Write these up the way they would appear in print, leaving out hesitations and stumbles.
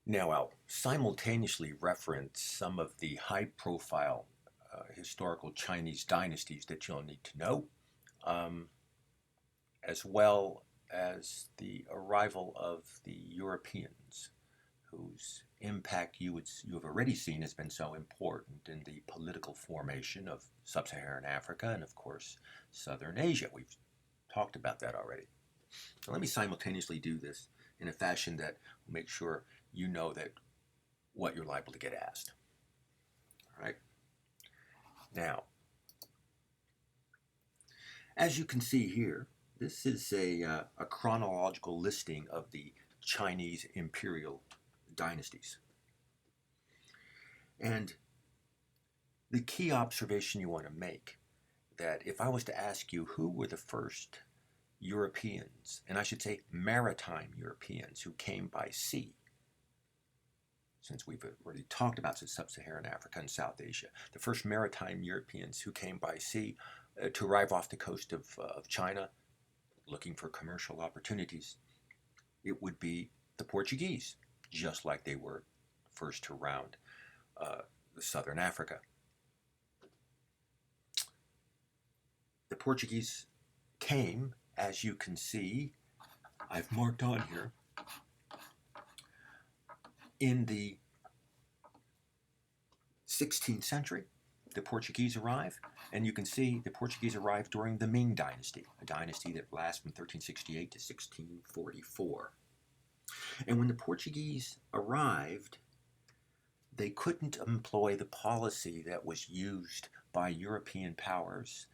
Now, I'll simultaneously reference some of the high-profile historical Chinese dynasties that you'll need to know, um, as well as the arrival of the Europeans, whose impact you have already seen has been so important in the political formation of sub-Saharan Africa and, of course, Southern Asia. We've talked about that already. So let me simultaneously do this in a fashion that will make sure you know that what you're liable to get asked. All right. Now, as you can see here, this is a chronological listing of the Chinese imperial dynasties. And the key observation you want to make that if I was to ask you who were the first Europeans, and I should say maritime Europeans who came by sea, since we've already talked about sub-Saharan Africa and South Asia, the first maritime Europeans who came by sea to arrive off the coast of China looking for commercial opportunities, it would be the Portuguese, just like they were first to round southern Africa. The Portuguese came, as you can see, I've marked on here, in the 16th century. The Portuguese arrive, and you can see the Portuguese arrived during the Ming Dynasty, a dynasty that lasts from 1368 to 1644. And when the Portuguese arrived, they couldn't employ the policy that was used by European powers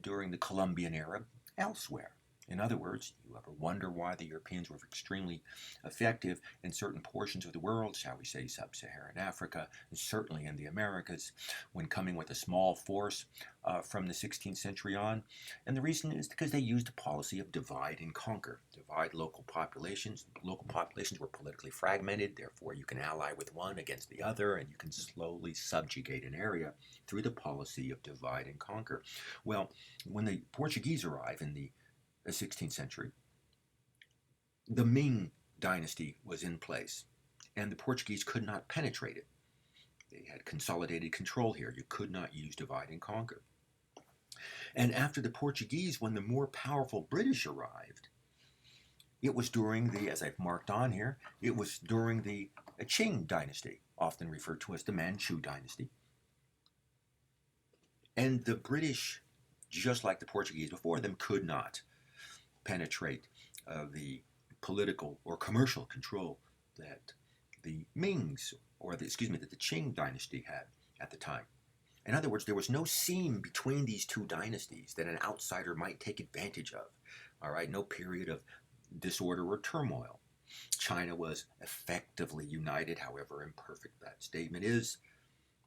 during the Columbian era elsewhere. In other words, you ever wonder why the Europeans were extremely effective in certain portions of the world, shall we say sub-Saharan Africa, and certainly in the Americas, when coming with a small force from the 16th century on? And the reason is because they used a policy of divide and conquer. Divide local populations. Local populations were politically fragmented, therefore you can ally with one against the other, and you can slowly subjugate an area through the policy of divide and conquer. Well, when the Portuguese arrive in the 16th century, the Ming dynasty was in place, and the Portuguese could not penetrate it. They had consolidated control here. You could not use divide and conquer. And after the Portuguese, when the more powerful British arrived, it was during the, as I've marked on here, it was during the Qing dynasty, often referred to as the Manchu dynasty. And the British, just like the Portuguese before them, could not penetrate the political or commercial control that the Mings, or that the Qing dynasty had at the time. In other words, there was no seam between these two dynasties that an outsider might take advantage of. All right, no period of disorder or turmoil. China was effectively united, however imperfect that statement is,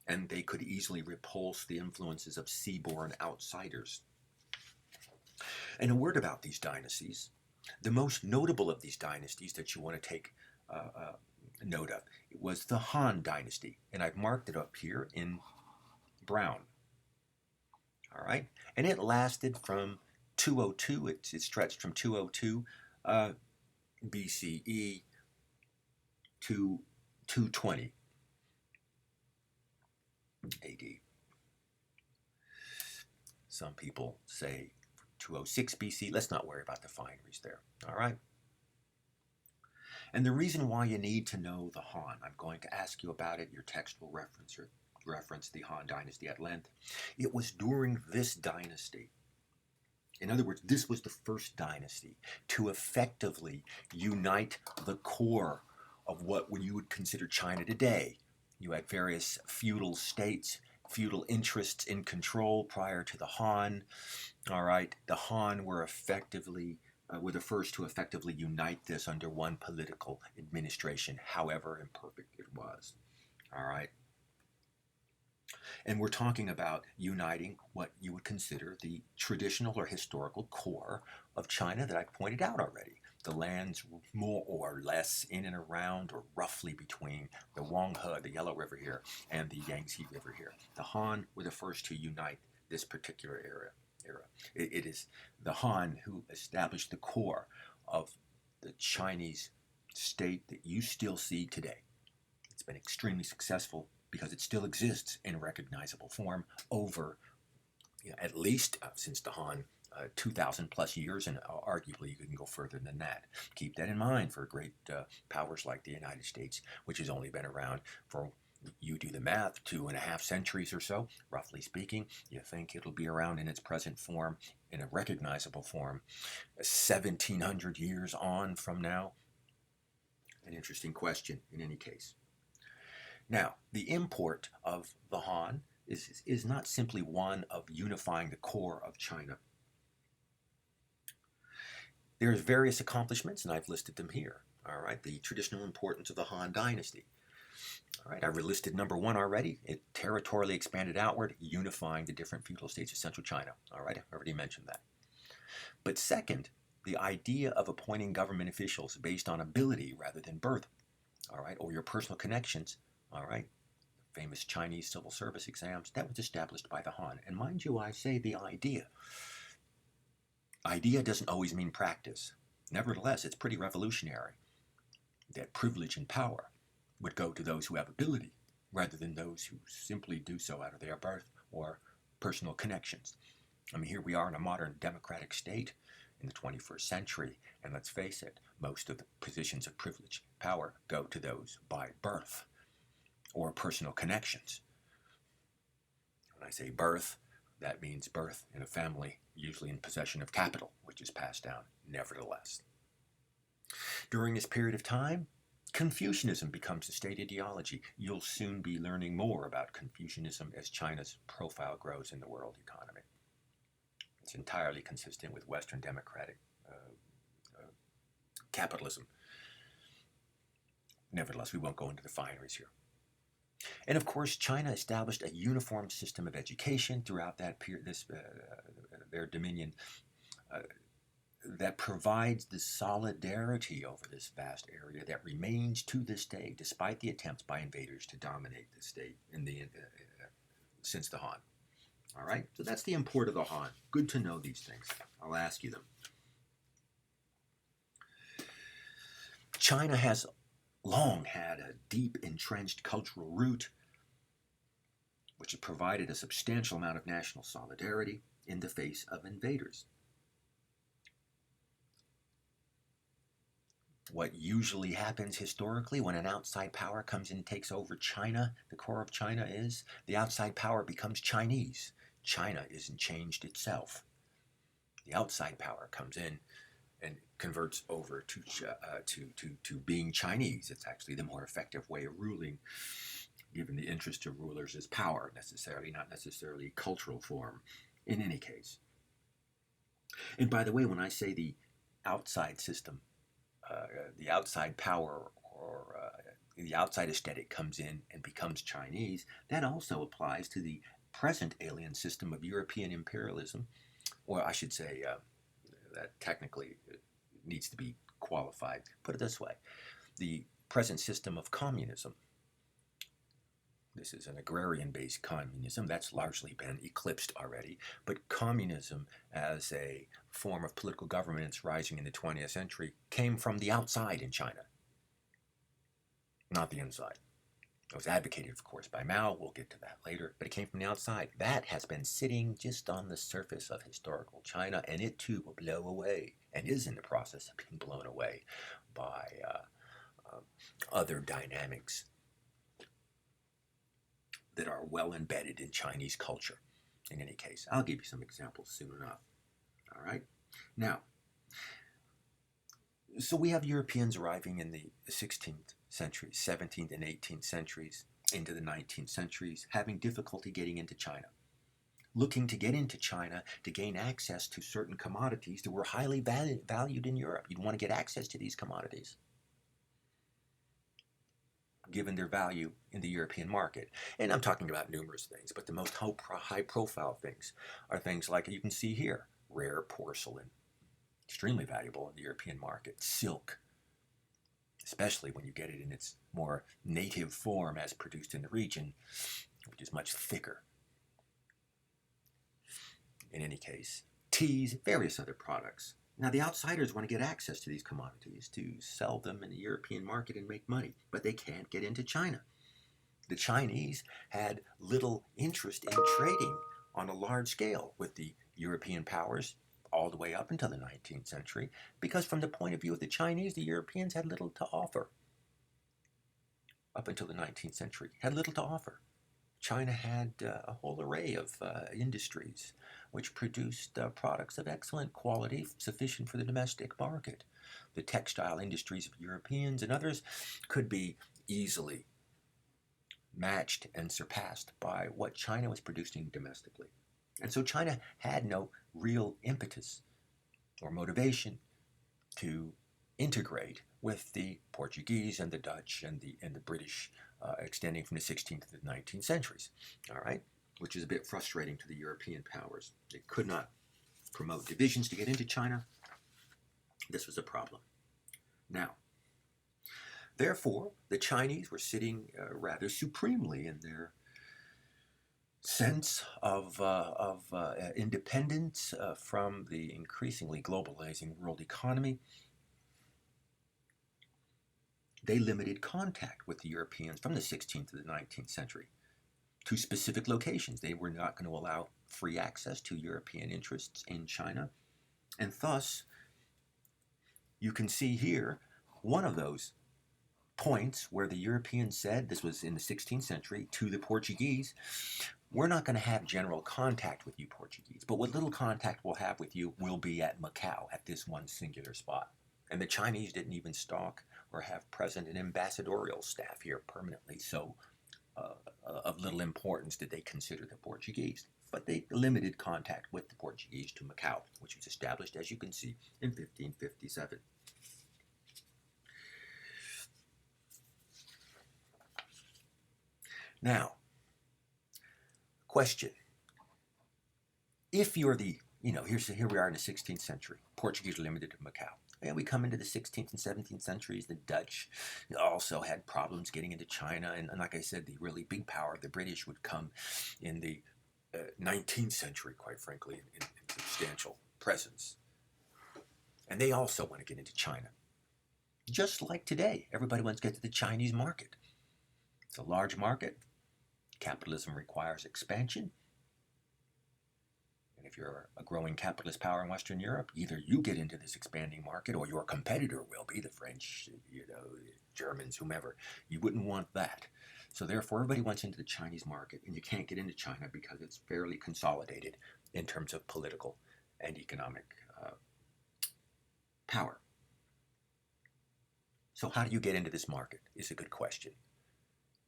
and they could easily repulse the influences of seaborne outsiders. And a word about these dynasties. The most notable of these dynasties that you want to take note of was the Han Dynasty, and I've marked it up here in brown. All right, and it lasted from 202. It stretched from 202 BCE to 220 AD. Some people say 206 BC. Let's not worry about the fineries there. All right. And the reason why you need to know the Han, I'm going to ask you about it. Your text will reference the Han Dynasty at length. It was during this dynasty, in other words, this was the first dynasty to effectively unite the core of what you would consider China today. You had various feudal states, feudal interests in control prior to the Han. All right, the Han were were the first to effectively unite this under one political administration, however imperfect it was. All right. And we're talking about uniting what you would consider the traditional or historical core of China that I've pointed out already. The lands more or less in and around or roughly between the Wanghe, the Yellow River here, and the Yangtze River here. The Han were the first to unite this particular era. It is the Han who established the core of the Chinese state that you still see today. It's been extremely successful because it still exists in recognizable form over at least since the Han 2,000 plus years, and arguably you can go further than that. Keep that in mind for great powers like the United States, which has only been around for, you do the math, 2.5 centuries or so, roughly speaking. You think it'll be around in its present form, in a recognizable form, 1,700 years on from now? An interesting question in any case. Now, the import of the Han is not simply one of unifying the core of China. There's various accomplishments, and I've listed them here. All right, the traditional importance of the Han Dynasty. All right, I listed number one already. It territorially expanded outward, unifying the different feudal states of central China. All right, I already mentioned that. But second, the idea of appointing government officials based on ability rather than birth, all right, or your personal connections, all right, famous Chinese civil service exams, that was established by the Han. And mind you, I say the idea. Idea doesn't always mean practice. Nevertheless, it's pretty revolutionary that privilege and power would go to those who have ability rather than those who simply do so out of their birth or personal connections. I mean, here we are in a modern democratic state in the 21st century, and let's face it, most of the positions of privilege and power go to those by birth or personal connections. When I say birth, that means birth in a family, usually in possession of capital, which is passed down nevertheless. During this period of time, Confucianism becomes the state ideology. You'll soon be learning more about Confucianism as China's profile grows in the world economy. It's entirely consistent with Western democratic capitalism. Nevertheless, we won't go into the fineries here. And of course, China established a uniform system of education throughout that period, their dominion, that provides the solidarity over this vast area that remains to this day, despite the attempts by invaders to dominate the state since the Han. All right, so that's the import of the Han. Good to know these things. I'll ask you them. China has long had a deep entrenched cultural root, which has provided a substantial amount of national solidarity in the face of invaders. What usually happens historically when an outside power comes in and takes over China, the core of China is, the outside power becomes Chinese. China isn't changed itself. The outside power comes in and converts over to being Chinese. It's actually the more effective way of ruling, given the interest of rulers is power, necessarily, not necessarily cultural form, in any case. And by the way, when I say the outside system, the outside power or the outside aesthetic comes in and becomes Chinese, that also applies to the present alien system of European imperialism, or I should say that technically needs to be qualified. Put it this way, the present system of communism. This is an agrarian-based communism that's largely been eclipsed already, but communism as a form of political governance rising in the 20th century came from the outside in China, not the inside. It was advocated, of course, by Mao. We'll get to that later, but it came from the outside. That has been sitting just on the surface of historical China, and it too will blow away, and is in the process of being blown away by other dynamics that are well embedded in Chinese culture. In any case, I'll give you some examples soon enough. All right? Now, so we have Europeans arriving in the 16th century, 17th and 18th centuries, into the 19th centuries, having difficulty getting into China. Looking to get into China to gain access to certain commodities that were highly valued in Europe. You'd want to get access to these commodities, given their value in the European market. And I'm talking about numerous things, but the most high-profile things are things like you can see here, rare porcelain, extremely valuable in the European market, silk, especially when you get it in its more native form as produced in the region, which is much thicker. In any case, teas, various other products Now, the outsiders want to get access to these commodities to sell them in the European market and make money, but they can't get into China. The Chinese had little interest in trading on a large scale with the European powers all the way up until the 19th century, because from the point of view of the Chinese, the Europeans had little to offer. Up until the 19th century, had little to offer. China had a whole array of industries which produced products of excellent quality, sufficient for the domestic market. The textile industries of Europeans and others could be easily matched and surpassed by what China was producing domestically. And so China had no real impetus or motivation to integrate with the Portuguese and the Dutch and the British, extending from the 16th to the 19th centuries, all right, which is a bit frustrating to the European powers. They could not promote divisions to get into China. This was a problem. Now, therefore, the Chinese were sitting rather supremely in their sense of independence from the increasingly globalizing world economy. They limited contact with the Europeans from the 16th to the 19th century to specific locations. They were not going to allow free access to European interests in China. And thus, you can see here one of those points where the Europeans said, this was in the 16th century, to the Portuguese, we're not going to have general contact with you Portuguese, but what little contact we'll have with you will be at Macau, at this one singular spot. And the Chinese didn't even stalk or have present an ambassadorial staff here permanently, so of little importance did they consider the Portuguese. But they limited contact with the Portuguese to Macau, which was established, as you can see, in 1557. Now, question. If you're the, here we are in the 16th century. Portuguese are limited to Macau. And we come into the 16th and 17th centuries. The Dutch also had problems getting into China. And like I said, the really big power, the British, would come in the 19th century, quite frankly, in substantial presence. And they also want to get into China. Just like today, everybody wants to get to the Chinese market. It's a large market. Capitalism requires expansion. And if you're a growing capitalist power in Western Europe, either you get into this expanding market or your competitor will be, the French, Germans, whomever. You wouldn't want that. So therefore, everybody wants into the Chinese market, and you can't get into China because it's fairly consolidated in terms of political and economic power. So how do you get into this market is a good question.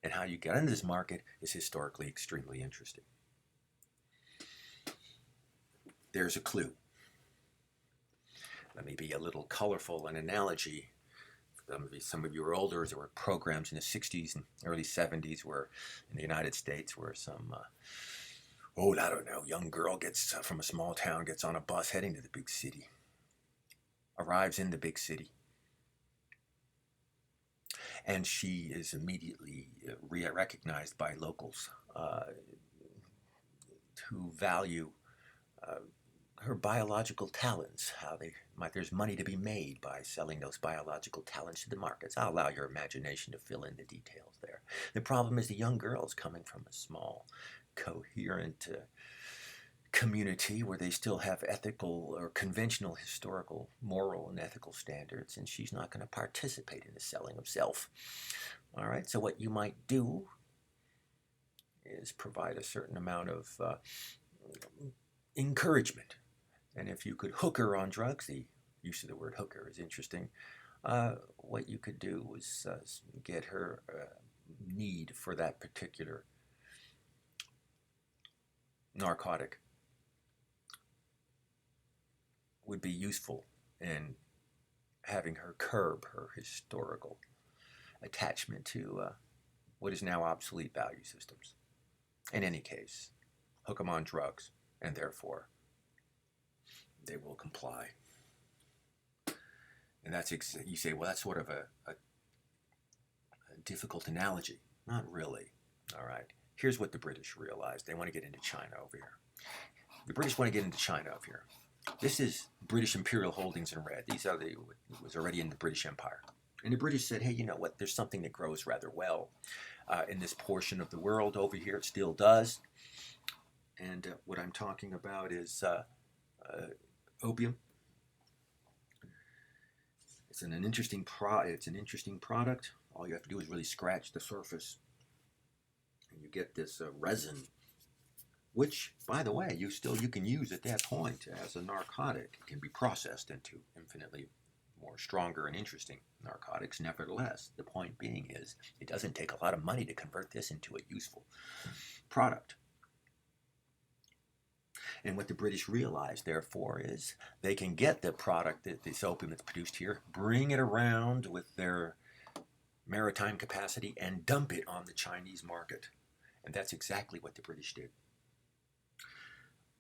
And how you get into this market is historically extremely interesting. There's a clue. Let me be a little colorful, an analogy. Some of you are older. There were programs in the 60s and early 70s where, in the United States, where some, I don't know, young girl gets from a small town, gets on a bus heading to the big city, arrives in the big city, and she is immediately recognized by locals who value her biological talents, how there's money to be made by selling those biological talents to the markets. I'll allow your imagination to fill in the details there. The problem is the young girl's coming from a small, coherent community where they still have ethical or conventional historical, moral, and ethical standards, and she's not going to participate in the selling of self. All right, so what you might do is provide a certain amount of encouragement. And if you could hook her on drugs, the use of the word hooker is interesting, what you could do was get her need for that particular narcotic would be useful in having her curb her historical attachment to what is now obsolete value systems. In any case, hook them on drugs, and therefore they will comply. And that's, you say, well, that's sort of a difficult analogy. Not really. All right. Here's what the British realized. They want to get into China over here. The British want to get into China over here. This is British Imperial Holdings in red. These are it was already in the British Empire. And the British said, hey, you know what? There's something that grows rather well in this portion of the world. Over here, it still does. And what I'm talking about is opium. It's an interesting product. All you have to do is really scratch the surface, and you get this resin, which, by the way, you can use at that point as a narcotic. It can be processed into infinitely more stronger and interesting narcotics. Nevertheless, the point being is it doesn't take a lot of money to convert this into a useful product. And what the British realized, therefore, is they can get the product, this opium that's produced here, bring it around with their maritime capacity and dump it on the Chinese market. And that's exactly what the British did.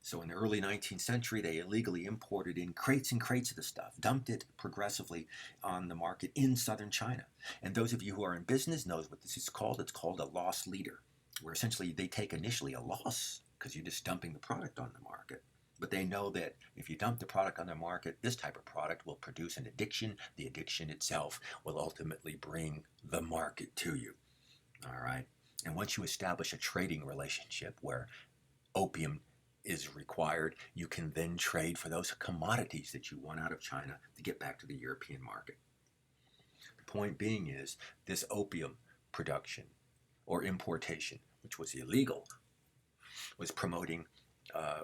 So in the early 19th century, they illegally imported in crates and crates of the stuff, dumped it progressively on the market in southern China. And those of you who are in business knows what this is called. It's called a loss leader, where essentially they take initially a loss because you're just dumping the product on the market. But they know that if you dump the product on the market, this type of product will produce an addiction. The addiction itself will ultimately bring the market to you. All right? And once you establish a trading relationship where opium is required, you can then trade for those commodities that you want out of China to get back to the European market. The point being is this opium production or importation, which was illegal, was promoting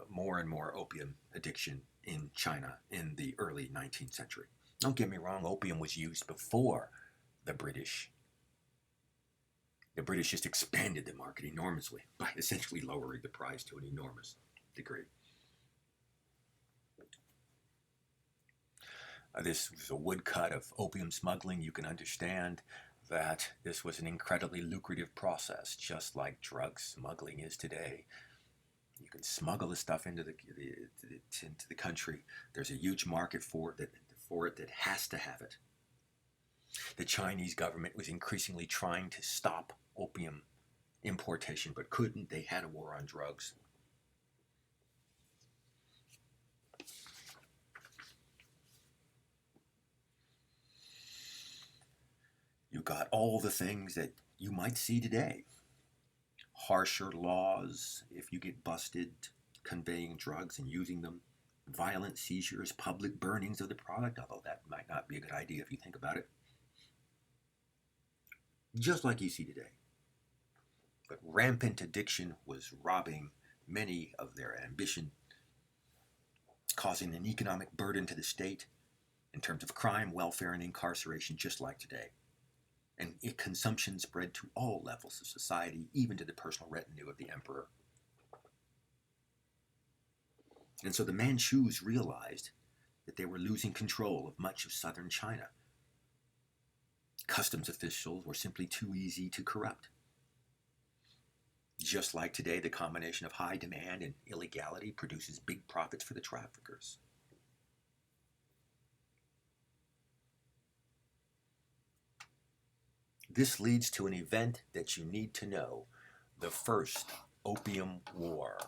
more and more opium addiction in China in the early 19th century. Don't get me wrong, opium was used before the British. The British just expanded the market enormously by essentially lowering the price to an enormous degree. This was a woodcut of opium smuggling. You can understand that this was an incredibly lucrative process, just like drug smuggling is today. You can smuggle the stuff into the country. There's a huge market for it that has to have it. The Chinese government was increasingly trying to stop opium importation, but couldn't. They had a war on drugs. You got all the things that you might see today. Harsher laws if you get busted conveying drugs and using them, violent seizures, public burnings of the product, although that might not be a good idea if you think about it. Just like you see today. But rampant addiction was robbing many of their ambition, causing an economic burden to the state in terms of crime, welfare, and incarceration, just like today. And consumption spread to all levels of society, even to the personal retinue of the emperor. And so the Manchus realized that they were losing control of much of southern China. Customs officials were simply too easy to corrupt. Just like today, the combination of high demand and illegality produces big profits for the traffickers. This leads to an event that you need to know, the First Opium War.